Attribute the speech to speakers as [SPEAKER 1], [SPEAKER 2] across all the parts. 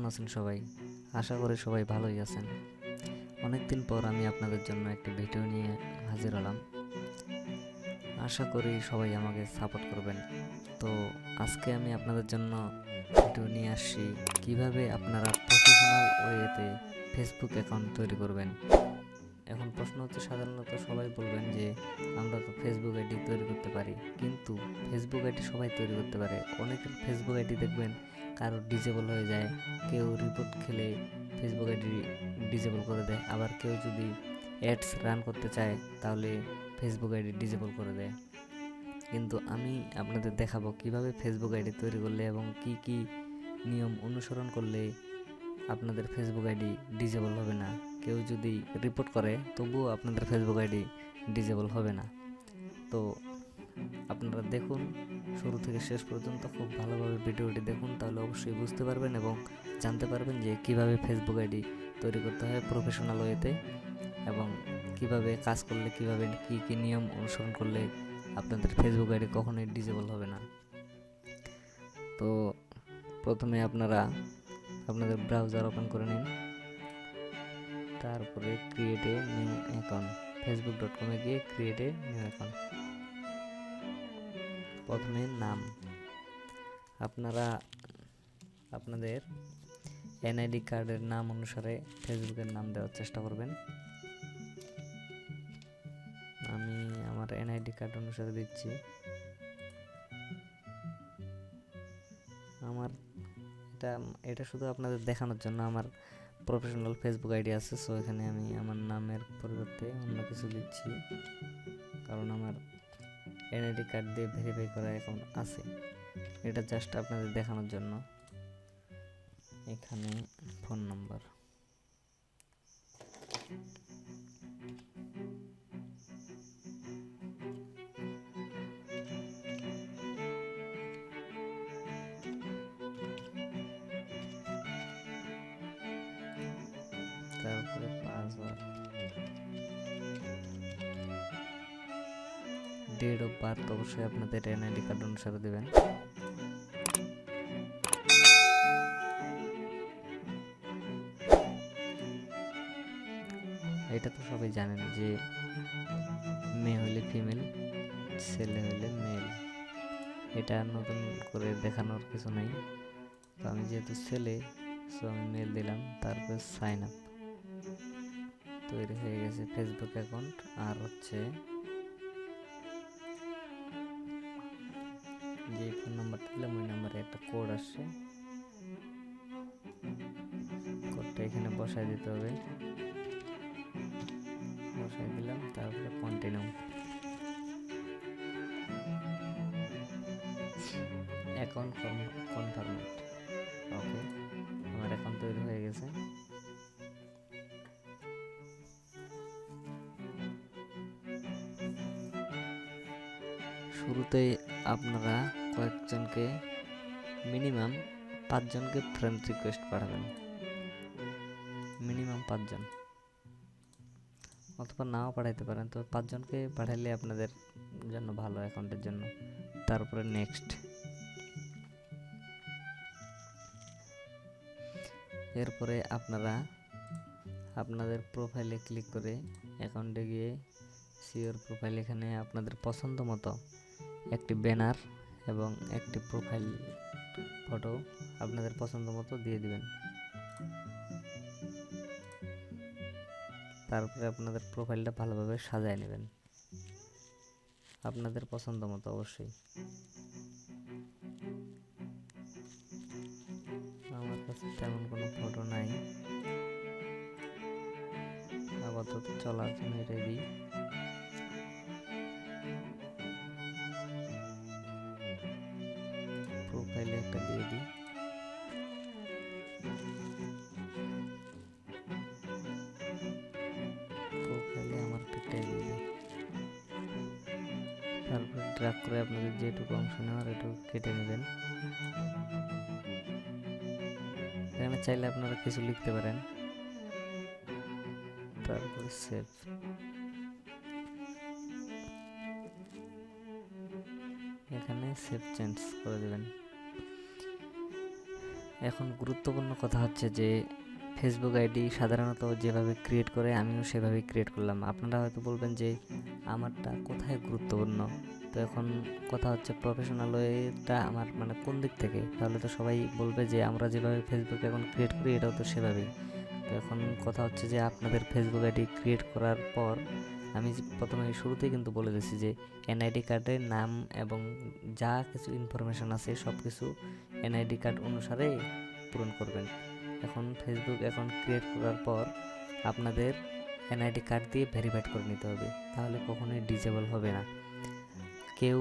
[SPEAKER 1] আছেন সবাই? আশা করি সবাই ভালোই আছেন। অনেকদিন পর আমি আপনাদের জন্য একটি ভিডিও নিয়ে হাজির হলাম। আশা করি সবাই আমাকে সাপোর্ট করবেন। তো আজকে আমি আপনাদের জন্য ভিডিও নিয়ে আসছি কিভাবে আপনারা প্রফেশনাল ওয়েতে ফেসবুক অ্যাকাউন্ট তৈরি করবেন। এখন প্রশ্ন হচ্ছে, সাধারণত সবাই বলবেন যে আমরা তো ফেসবুক আইডি তৈরি করতে পারি, কিন্তু ফেসবুক আইডি সবাই তৈরি করতে পারে। অনেকের ফেসবুক আইডি দেখবেন কারো ডিজেবল হয়ে যায়, কেউ রিপোর্ট খেলে ফেসবুক আইডি ডিজেবল করে দেয়, আবার কেউ যদি অ্যাডস রান করতে চায় তাহলে ফেসবুক আইডি ডিজেবল করে দেয়। কিন্তু আমি আপনাদের দেখাবো কিভাবে ফেসবুক আইডি তৈরি করলে এবং কি কি নিয়ম অনুসরণ করলে আপনাদের ফেসবুক আইডি ডিজেবল হবে না। কেউ যদি রিপোর্ট করে তবুও আপনাদের ফেসবুক আইডি ডিজেবল হবে না। তো আপনারা দেখুন, শুরু থেকে শেষ পর্যন্ত খুব ভালোভাবে ভিডিওটি দেখুন, তাহলে অবশ্যই বুঝতে পারবেন এবং জানতে পারবেন যে কিভাবে ফেসবুক আইডি তৈরি করতে হয় প্রফেশনাল ওয়েতে, এবং কিভাবে কাজ করলে, কিভাবে কি কি নিয়ম অনুসরণ করলে আপনাদের ফেসবুক আইডি কখনোই ডিজেবল হবে না। তো প্রথমে আপনারা আপনাদের ব্রাউজার ওপেন করে নিন, তারপরে ক্রিয়েট এ নিউ অ্যাকাউন্ট, facebook.com-এ গিয়ে ক্রিয়েট এ নিউ অ্যাকাউন্ট। প্রথমে নাম, আপনারা আপনাদের এনআইডি কার্ডের নাম অনুসারে ফেসবুকের নাম দেওয়ার চেষ্টা করবেন। আমি আমার এনআইডি কার্ড অনুসারে দিচ্ছি। আমার এটা শুধু আপনাদের দেখানোর জন্য, আমার প্রফেশনাল ফেসবুক আইডি আছে, সো এখানে আমি আমার নামের পরিবর্তে অন্য কিছু দিচ্ছি, কারণ আমার এনআইডি কার্ড দিয়ে ভেরিফাই করা অ্যাকাউন্ট আছে। এটা জাস্ট আপনাদের দেখানোর জন্য। এখানে ফোন নাম্বার, তারপরে পাসওয়ার্ড, ডেট অফ বার্থ অবশ্যই আপনাদের এনআইডি কার্ড অনুসারে দেবেন। এটা তো সবাই জানেন যে মেয়ে হলে ফিমেল, ছেলে হলে মেল। এটা নতুন করে দেখানোর কিছু নাই। তো আমি যেহেতু ছেলে, সো আমি মেল দিলাম। তারপর সাইন আপ, তৈরি হয়ে গেছে ফেসবুক অ্যাকাউন্ট। আর হচ্ছে যে ফোন নাম্বারটা দিলাম ওই নাম্বারে একটা কোড আসছে, কোডটা এখানে বসায় দিতে হবে। বসায় দিলাম, তারপরে কন্টিনিউ। অ্যাকাউন্ট কনফার্মেড, ওকে, আমার অ্যাকাউন্ট তৈরি হয়ে গেছে। শুরুতেই আপনারা কয়েকজনকে, মিনিমাম 5 জনকে ফ্রেন্ড রিকোয়েস্ট পাঠাবেন, মিনিমাম 5 জন, অথবা নাও পাঠাইতে পারেন, তো 5 জনকে পাঠাইলে আপনাদের জন্য ভালো, অ্যাকাউন্টের জন্য। তারপরে নেক্সট, এরপরে আপনারা আপনাদের প্রোফাইলে ক্লিক করে অ্যাকাউন্টে গিয়ে সিওর প্রোফাইল, এখানে আপনাদের পছন্দ মতো একটি ব্যানার এবং একটি প্রোফাইল ফটো আপনাদের পছন্দ মতো দিয়ে দিবেন। তারপরে আপনাদের প্রোফাইলটা ভালোভাবে সাজায় নেবেন আপনাদের পছন্দ মতো অবশ্যই। আমার কাছে তেমন কোনো ফটো নাই, আপাতত চলার জন্য এটাই দিই। প্রোফাইলে একটা দিয়ে দিই। প্রোফাইলে আমার পিকটাই দিয়ে দিই। তারপর ড্র্যাগ করে আপনাদের যেটুকু অংশ নেওয়ার এটুকু কেটে নেবেন। এখানে চাইলে আপনারা কিছু লিখতে পারেন। তারপরে সেভ, এখানে সেভ চেঞ্জ করে দেবেন। এখন গুরুত্বপূর্ণ কথা হচ্ছে যে ফেসবুক আইডি সাধারণত যেভাবে ক্রিয়েট করে আমিও সেভাবেই ক্রিয়েট করলাম। আপনারা হয়তো বলবেন যে আমারটা কোথায় গুরুত্বপূর্ণ, তো এখন কথা হচ্ছে প্রফেশনাল ওয়েটা আমার মানে কোন দিক থেকে, তাহলে তো সবাই বলবে যে আমরা যেভাবে ফেসবুক অ্যাকাউন্ট ক্রিয়েট করি এটাও তো সেভাবেই। তো এখন কথা হচ্ছে যে আপনাদের ফেসবুক আইডি ক্রিয়েট করার পর আমি প্রথমে শুরুতেই কিন্তু বলে দিচ্ছি যে এনআইডি কার্ডের নাম এবং যা কিছু ইনফরমেশান আছে সব কিছু এনআইডি কার্ড অনুসারে পূরণ করবেন। এখন ফেসবুক অ্যাকাউন্ট ক্রিয়েট করার পর আপনাদের এনআইডি কার্ড দিয়ে ভেরিফাইড করে নিতে হবে, তাহলে কখনোই ডিজেবল হবে না। কেউ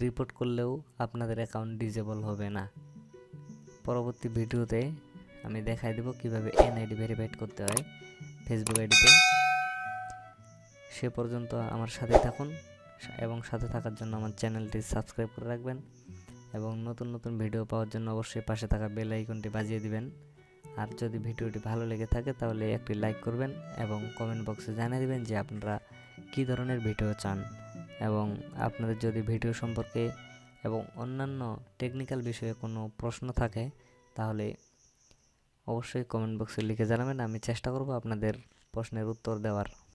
[SPEAKER 1] রিপোর্ট করলেও আপনাদের অ্যাকাউন্ট ডিজেবল হবে না। পরবর্তী ভিডিওতে আমি দেখাই দেব কিভাবে এনআইডি ভেরিফাইড করতে হয় ফেসবুক আইডিতে। সে পর্যন্ত আমার সাথে থাকুন এবং সাথে থাকার জন্য আমার চ্যানেলটি সাবস্ক্রাইব করে রাখবেন এবং নতুন নতুন ভিডিও পাওয়ার জন্য অবশ্যই পাশে থাকা বেল আইকনটি বাজিয়ে দিবেন। আর যদি ভিডিওটি ভালো লেগে থাকে তাহলে একটি লাইক করবেন এবং কমেন্ট বক্সে জানিয়ে দিবেন যে আপনারা কী ধরনের ভিডিও চান, এবং আপনাদের যদি ভিডিও সম্পর্কে এবং অন্যান্য টেকনিক্যাল বিষয়ে কোনো প্রশ্ন থাকে তাহলে অবশ্যই কমেন্ট বক্সে লিখে জানাবেন। আমি চেষ্টা করব আপনাদের প্রশ্নের উত্তর দেওয়ার।